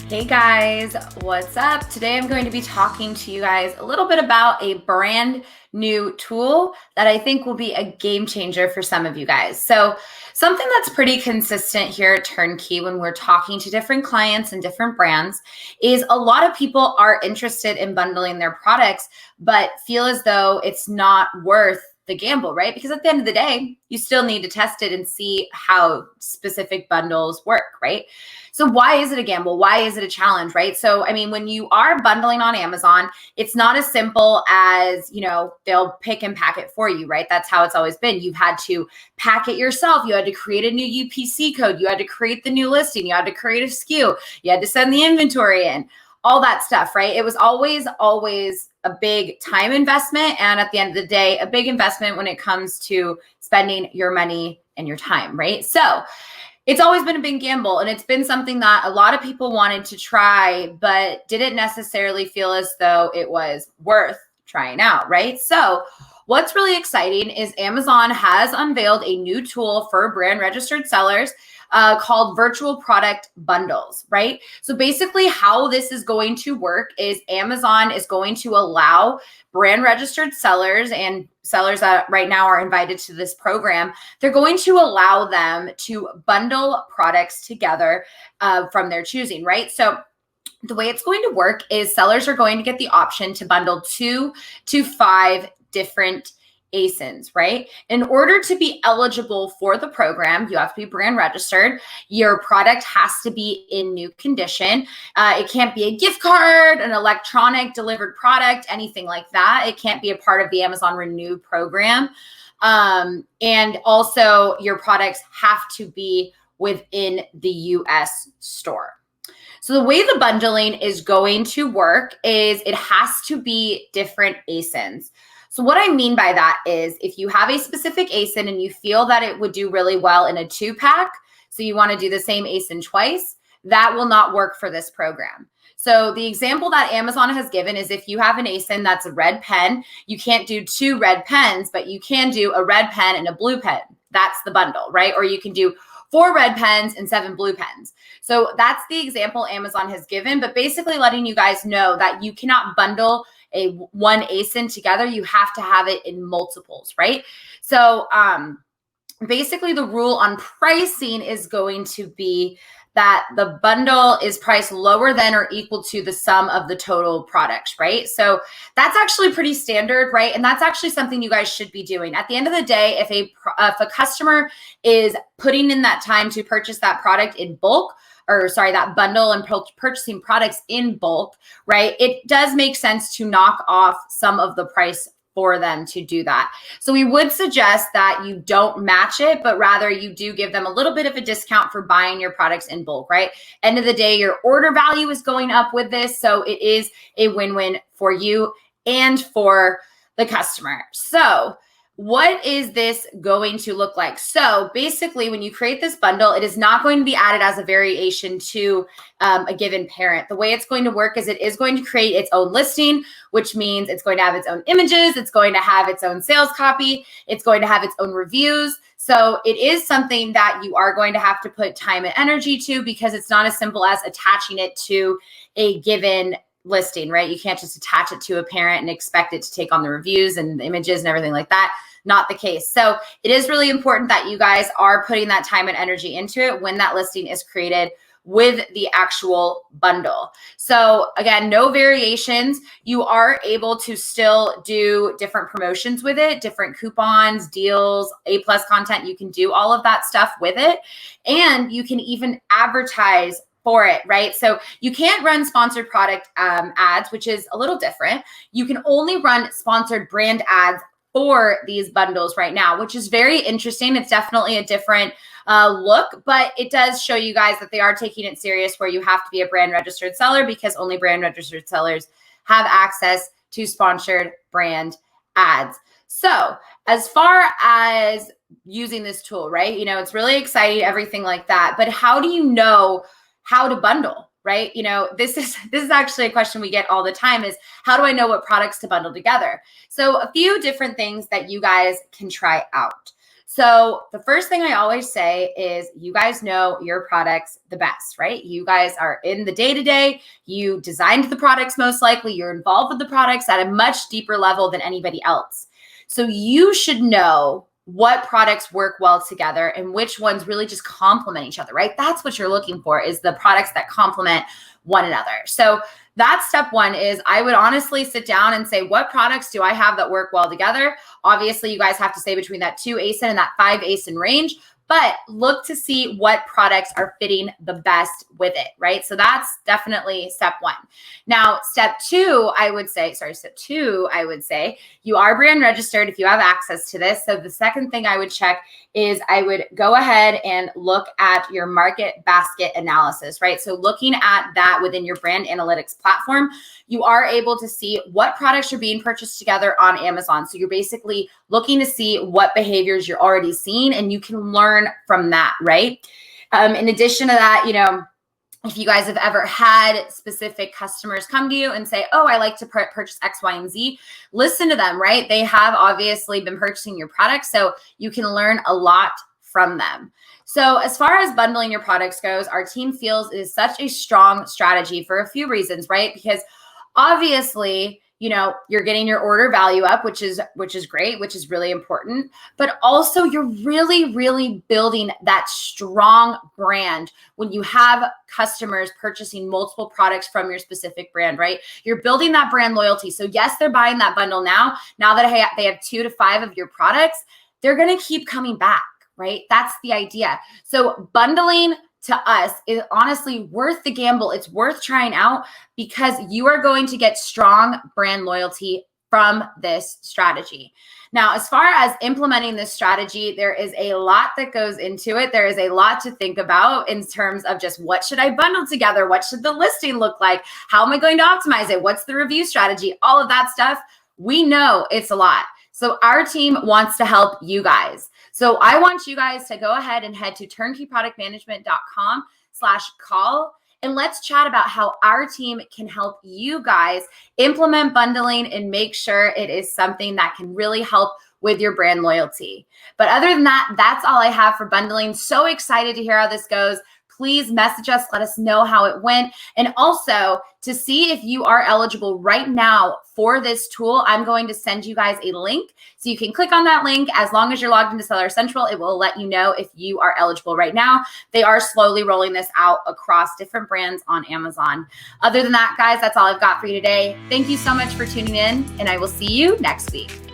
Hey guys, what's up? Today I'm going to be talking to you guys a little bit about a brand new tool that I think will be a game changer for some of you guys. So something that's pretty consistent here at TurnKey when we're talking to different clients and different brands is a lot of people are interested in bundling their products, but feel as though it's not worth the gamble, right? Because at the end of the day, you still need to test it and see how specific bundles work, right? So why is it a gamble? Why is it a challenge, right? So, I mean, when you are bundling on Amazon, it's not as simple as, they'll pick and pack it for you, right? That's how it's always been. You've had to pack it yourself. You had to create a new UPC code. You had to create the new listing. You had to create a SKU. You had to send the inventory in, all that stuff, right? It was always a big time investment. And at the end of the day, a big investment when it comes to spending your money and your time, right? So it's always been a big gamble, and it's been something that a lot of people wanted to try, but didn't necessarily feel as though it was worth trying out, right? So what's really exciting is Amazon has unveiled a new tool for brand registered sellers called virtual product bundles, right? So basically how this is going to work is Amazon is going to allow brand registered sellers and sellers that right now are invited to this program, they're going to allow them to bundle products together from their choosing, right? So the way it's going to work is sellers are going to get the option to bundle 2 to 5 different ASINs, right? In order to be eligible for the program, you have to be brand registered. Your product has to be in new condition. It can't be a gift card, an electronic delivered product, anything like that. It can't be a part of the Amazon Renew program. And also your products have to be within the US store. So the way the bundling is going to work is it has to be different ASINs. So what I mean by that is if you have a specific ASIN and you feel that it would do really well in a 2-pack, so you want to do the same ASIN twice, that will not work for this program. So the example that Amazon has given is if you have an ASIN that's a red pen, you can't do 2 red pens, but you can do a red pen and a blue pen. That's the bundle, right? Or you can do 4 red pens and 7 blue pens. So that's the example Amazon has given, but basically letting you guys know that you cannot bundle one ASIN together. You have to have it in multiples, right? So basically the rule on pricing is going to be that the bundle is priced lower than or equal to the sum of the total products, right? So that's actually pretty standard, right? And that's actually something you guys should be doing. At the end of the day, if a customer is putting in that time to purchase that product in bulk, that bundle and purchasing products in bulk, right? It does make sense to knock off some of the price for them to do that. So we would suggest that you don't match it, but rather you do give them a little bit of a discount for buying your products in bulk, right? End of the day, your order value is going up with this. So it is a win-win for you and for the customer. So what is this going to look like? So basically, when you create this bundle, it is not going to be added as a variation to a given parent. The way it's going to work is it is going to create its own listing, which means it's going to have its own images. It's going to have its own sales copy. It's going to have its own reviews. So it is something that you are going to have to put time and energy to because it's not as simple as attaching it to a given listing, right? You can't just attach it to a parent and expect it to take on the reviews and the images and everything like that. Not the case. So it is really important that you guys are putting that time and energy into it when that listing is created with the actual bundle. So again, no variations. You are able to still do different promotions with it, different coupons, deals, A+ content. You can do all of that stuff with it. And you can even advertise for it, right? So you can't run sponsored product ads, which is a little different. You can only run sponsored brand ads for these bundles right now, which is very interesting. It's definitely a different look, but it does show you guys that they are taking it serious where you have to be a brand registered seller because only brand registered sellers have access to sponsored brand ads. So as far as using this tool, right? It's really exciting, everything like that, but how do you know how to bundle? Right? This is actually a question we get all the time is how do I know what products to bundle together? So a few different things that you guys can try out. So the first thing I always say is you guys know your products the best, right? You guys are in the day-to-day. You designed the products most likely. You're involved with the products at a much deeper level than anybody else. So you should know what products work well together and which ones really just complement each other, right? That's what you're looking for, is the products that complement one another. So that's step one. Is I would honestly sit down and say, what products do I have that work well together? Obviously, you guys have to stay between that 2 ASIN and that 5 ASIN range, but look to see what products are fitting the best with it, right? So that's definitely step one. Now, step two, I would say, you are brand registered if you have access to this. So the second thing I would check is I would go ahead and look at your market basket analysis, right? So looking at that within your brand analytics platform, you are able to see what products are being purchased together on Amazon. So you're basically looking to see what behaviors you're already seeing, and you can learn from that, right? In addition to that, if you guys have ever had specific customers come to you and say, oh, I like to purchase X, Y, and Z, listen to them, right? They have obviously been purchasing your products, so you can learn a lot from them. So as far as bundling your products goes, our team feels it is such a strong strategy for a few reasons, right? Because obviously, you're getting your order value up, which is great, which is really important. But also you're really, really building that strong brand when you have customers purchasing multiple products from your specific brand, right? You're building that brand loyalty. So yes, they're buying that bundle now that they have 2 to 5 of your products, they're going to keep coming back, right? That's the idea. So bundling to us is honestly worth the gamble. It's worth trying out because you are going to get strong brand loyalty from this strategy. Now, as far as implementing this strategy, there is a lot that goes into it. There is a lot to think about in terms of just what should I bundle together? What should the listing look like? How am I going to optimize it? What's the review strategy? All of that stuff. We know it's a lot. So our team wants to help you guys. So I want you guys to go ahead and head to turnkeyproductmanagement.com/call, and let's chat about how our team can help you guys implement bundling and make sure it is something that can really help with your brand loyalty. But other than that, that's all I have for bundling. So excited to hear how this goes. Please message us, let us know how it went. And also to see if you are eligible right now for this tool, I'm going to send you guys a link. So you can click on that link. As long as you're logged into Seller Central, it will let you know if you are eligible right now. They are slowly rolling this out across different brands on Amazon. Other than that, guys, that's all I've got for you today. Thank you so much for tuning in, and I will see you next week.